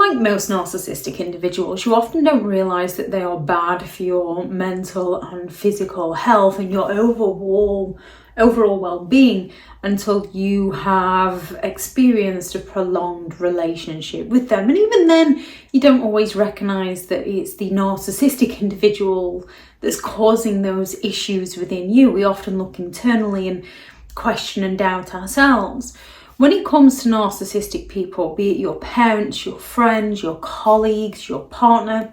Like most narcissistic individuals, you often don't realise that they are bad for your mental and physical health and your overall well-being until you have experienced a prolonged relationship with them. And even then, you don't always recognise that it's the narcissistic individual that's causing those issues within you. We often look internally and question and doubt ourselves. When it comes to narcissistic people, be it your parents, your friends, your colleagues, your partner,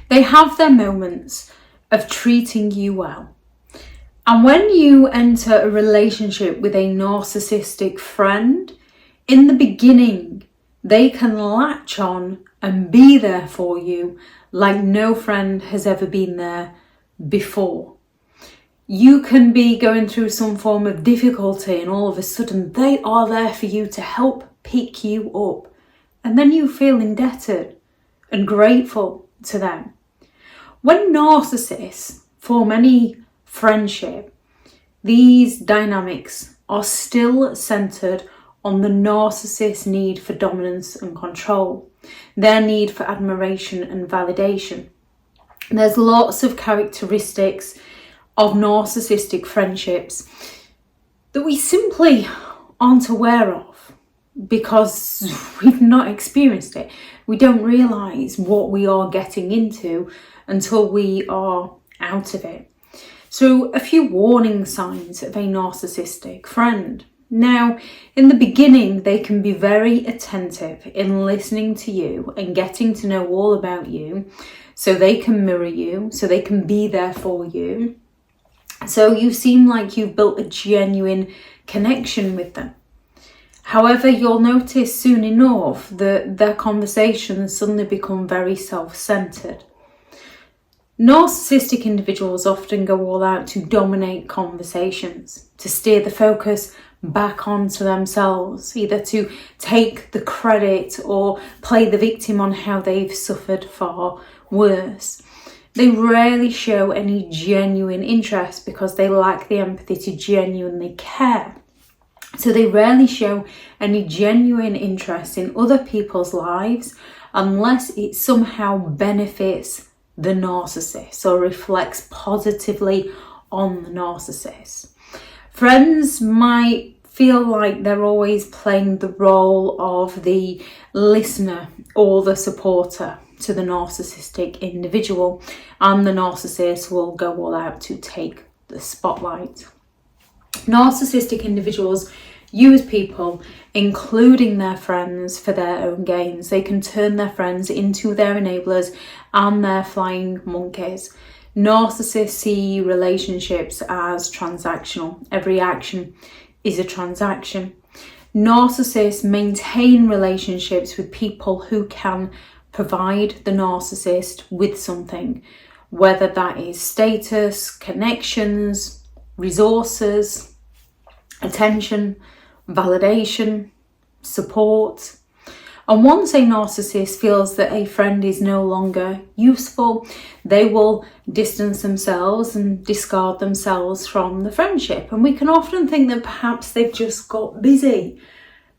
they have their moments of treating you well. And when you enter a relationship with a narcissistic friend, in the beginning, they can latch on and be there for you like no friend has ever been there before. You can be going through some form of difficulty and all of a sudden they are there for you to help pick you up. And then you feel indebted and grateful to them. When narcissists form any friendship, these dynamics are still centered on the narcissist's need for dominance and control, their need for admiration and validation. There's lots of characteristics of narcissistic friendships that we simply aren't aware of because we've not experienced it. We don't realise what we are getting into until we are out of it. So a few warning signs of a narcissistic friend. Now, in the beginning, they can be very attentive in listening to you and getting to know all about you so they can mirror you, so they can be there for you. So you seem like you've built a genuine connection with them. However, you'll notice soon enough that their conversations suddenly become very self-centered. Narcissistic individuals often go all out to dominate conversations, to steer the focus back onto themselves, either to take the credit or play the victim on how they've suffered far worse. They rarely show any genuine interest because they lack the empathy to genuinely care. So they rarely show any genuine interest in other people's lives unless it somehow benefits the narcissist or reflects positively on the narcissist. Friends might feel like they're always playing the role of the listener or the supporter to the narcissistic individual, and the narcissist will go all out to take the spotlight. Narcissistic individuals use people, including their friends, for their own gains. They can turn their friends into their enablers and their flying monkeys. Narcissists see relationships as transactional. Every action is a transaction. Narcissists maintain relationships with people who can provide the narcissist with something, whether that is status, connections, resources, attention, validation, support. And once a narcissist feels that a friend is no longer useful, they will distance themselves and discard themselves from the friendship. And we can often think that perhaps they've just got busy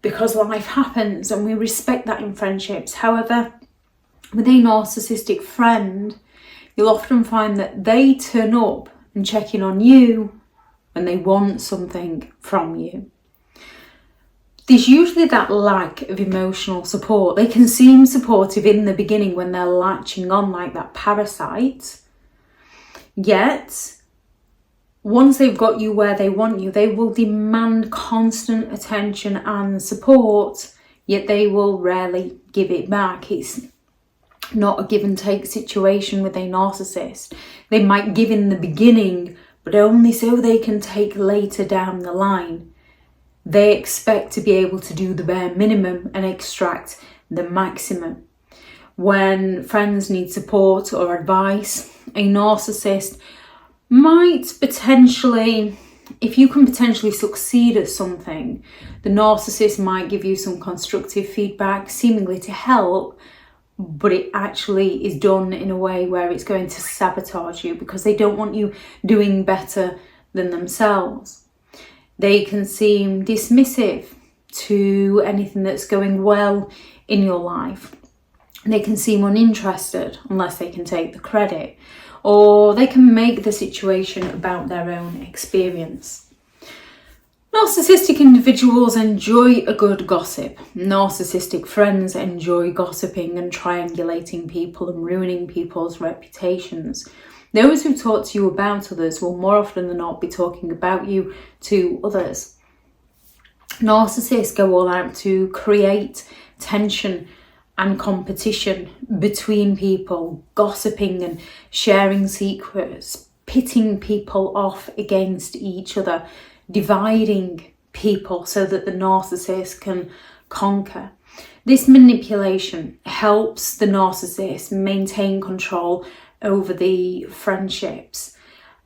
because life happens, and we respect that in friendships. However, with a narcissistic friend, you'll often find that they turn up and check in on you when they want something from you. There's usually that lack of emotional support. They can seem supportive in the beginning when they're latching on like that parasite. Yet, once they've got you where they want you, they will demand constant attention and support, yet they will rarely give it back. It's not a give and take situation with a narcissist. They might give in the beginning, but only so they can take later down the line. They expect to be able to do the bare minimum and extract the maximum. When friends need support or advice, a narcissist might potentially, if you can potentially succeed at something, the narcissist might give you some constructive feedback, seemingly to help, but it actually is done in a way where it's going to sabotage you because they don't want you doing better than themselves. They can seem dismissive to anything that's going well in your life. They can seem uninterested unless they can take the credit, or they can make the situation about their own experience. Narcissistic individuals enjoy a good gossip. Narcissistic friends enjoy gossiping and triangulating people and ruining people's reputations. Those who talk to you about others will more often than not be talking about you to others. Narcissists go all out to create tension and competition between people, gossiping and sharing secrets, pitting people off against each other, dividing people so that the narcissist can conquer. This manipulation helps the narcissist maintain control over the friendships,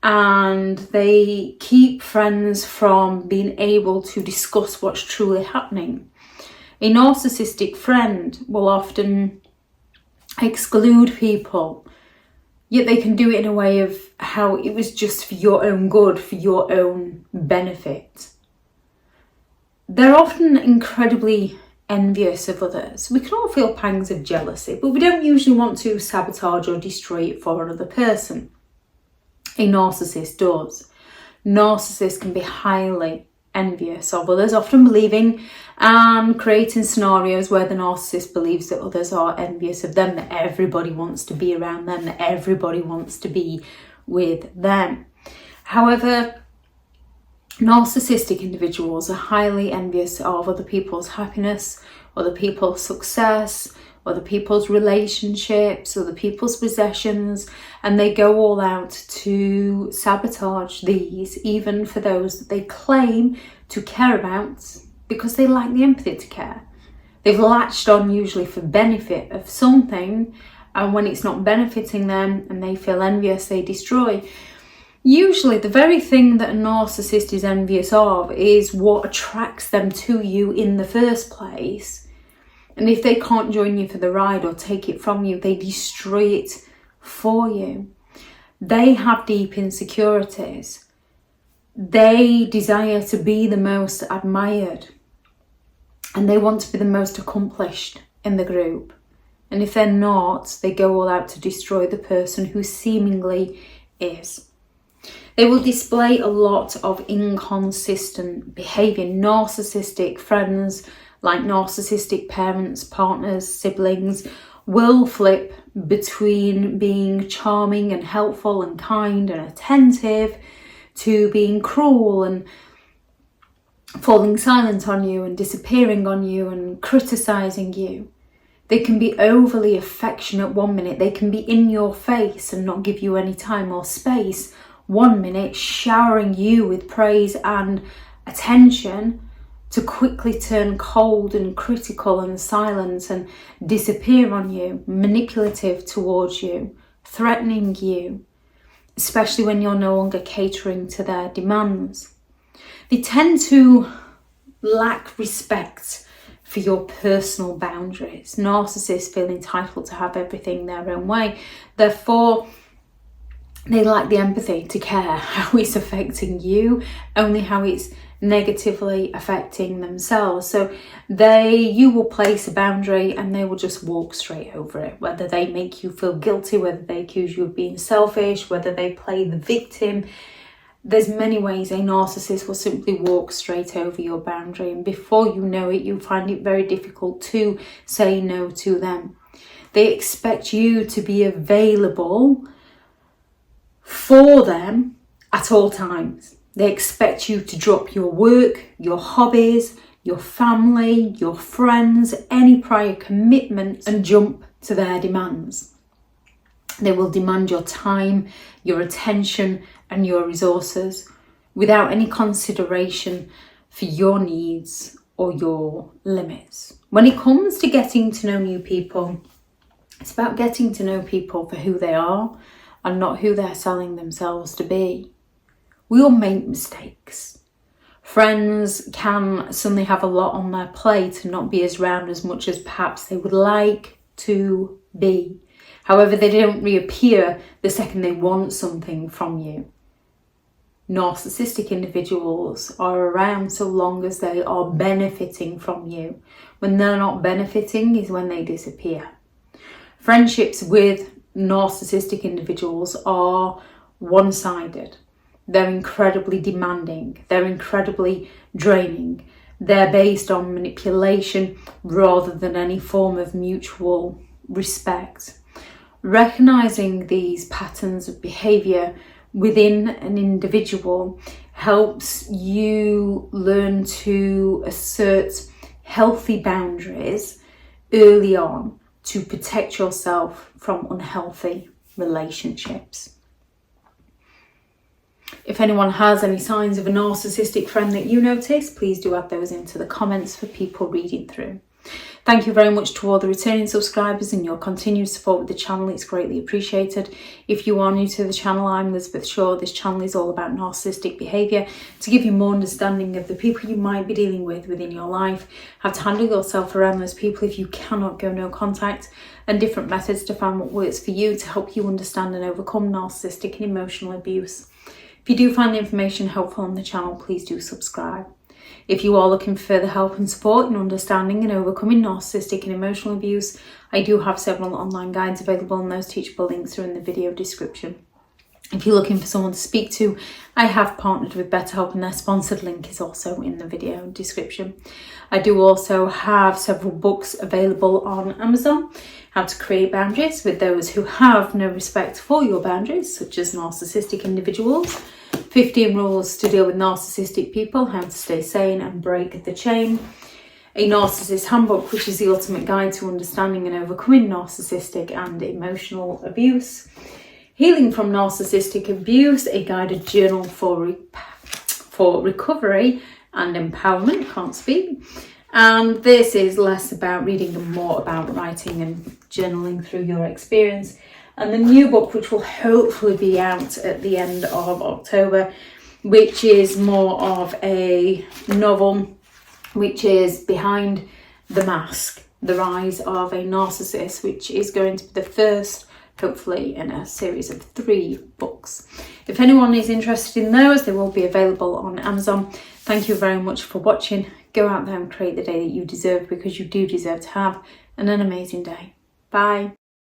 and they keep friends from being able to discuss what's truly happening. A narcissistic friend will often exclude people, yet they can do it in a way of how it was just for your own good, for your own benefit. They're often incredibly envious of others. We can all feel pangs of jealousy, but we don't usually want to sabotage or destroy it for another person. A narcissist does. Narcissists can be highly envious of others, often believing and creating scenarios where the narcissist believes that others are envious of them, that everybody wants to be around them, that everybody wants to be with them. However, narcissistic individuals are highly envious of other people's happiness, other people's success, other people's relationships, other people's possessions, and they go all out to sabotage these, even for those that they claim to care about, because they lack the empathy to care. They've latched on usually for benefit of something, and when it's not benefiting them and they feel envious, they destroy. Usually the very thing that a narcissist is envious of is what attracts them to you in the first place. And if they can't join you for the ride or take it from you, they destroy it for you. They have deep insecurities. They desire to be the most admired. And they want to be the most accomplished in the group. And if they're not, they go all out to destroy the person who seemingly is. They will display a lot of inconsistent behaviour. Narcissistic friends, like narcissistic parents, partners, siblings, will flip between being charming and helpful and kind and attentive to being cruel and falling silent on you and disappearing on you and criticising you. They can be overly affectionate one minute. They can be in your face and not give you any time or space. One minute showering you with praise and attention, to quickly turn cold and critical and silent and disappear on you, manipulative towards you, threatening you, especially when you're no longer catering to their demands. They tend to lack respect for your personal boundaries. Narcissists feel entitled to have everything their own way. Therefore, they lack the empathy to care how it's affecting you, only how it's negatively affecting themselves. So you will place a boundary and they will just walk straight over it, whether they make you feel guilty, whether they accuse you of being selfish, whether they play the victim. There's many ways a narcissist will simply walk straight over your boundary, and before you know it, you find it very difficult to say no to them. They expect you to be available for them at all times. They expect you to drop your work, your hobbies, your family, your friends, any prior commitments, and jump to their demands. They will demand your time, your attention, and your resources without any consideration for your needs or your limits. When it comes to getting to know new people, it's about getting to know people for who they are and not who they're selling themselves to be. We all make mistakes. Friends can suddenly have a lot on their plate and not be as round as much as perhaps they would like to be. However, they don't reappear the second they want something from you. Narcissistic individuals are around so long as they are benefiting from you. When they're not benefiting is when they disappear. Friendships with narcissistic individuals are one-sided. They're incredibly demanding. They're incredibly draining. They're based on manipulation rather than any form of mutual respect. Recognizing these patterns of behavior within an individual helps you learn to assert healthy boundaries early on to protect yourself from unhealthy relationships. If anyone has any signs of a narcissistic friend that you notice, please do add those into the comments for people reading through. Thank you very much to all the returning subscribers and your continued support with the channel. It's greatly appreciated. If you are new to the channel, I'm Elizabeth Shaw. This channel is all about narcissistic behaviour to give you more understanding of the people you might be dealing with within your life, how to handle yourself around those people if you cannot go no contact, and different methods to find what works for you to help you understand and overcome narcissistic and emotional abuse. If you do find the information helpful on the channel, please do subscribe. If you are looking for further help and support in understanding and overcoming narcissistic and emotional abuse, I do have several online guides available, and those teachable links are in the video description. If you're looking for someone to speak to, I have partnered with BetterHelp, and their sponsored link is also in the video description. I do also have several books available on Amazon. How to create boundaries with those who have no respect for your boundaries, such as narcissistic individuals. 15 rules to deal with narcissistic people, how to stay sane and break the chain. A Narcissist Handbook, which is the ultimate guide to understanding and overcoming narcissistic and emotional abuse. Healing from Narcissistic Abuse, a guided journal for recovery and empowerment, can't speak. And this is less about reading and more about writing and journaling through your experience. And the new book, which will hopefully be out at the end of October, which is more of a novel, which is Behind the Mask, The Rise of a Narcissist, which is going to be the first, hopefully, in a series of 3 books. If anyone is interested in those, they will be available on Amazon. Thank you very much for watching. Go out there and create the day that you deserve, because you do deserve to have an amazing day. Bye.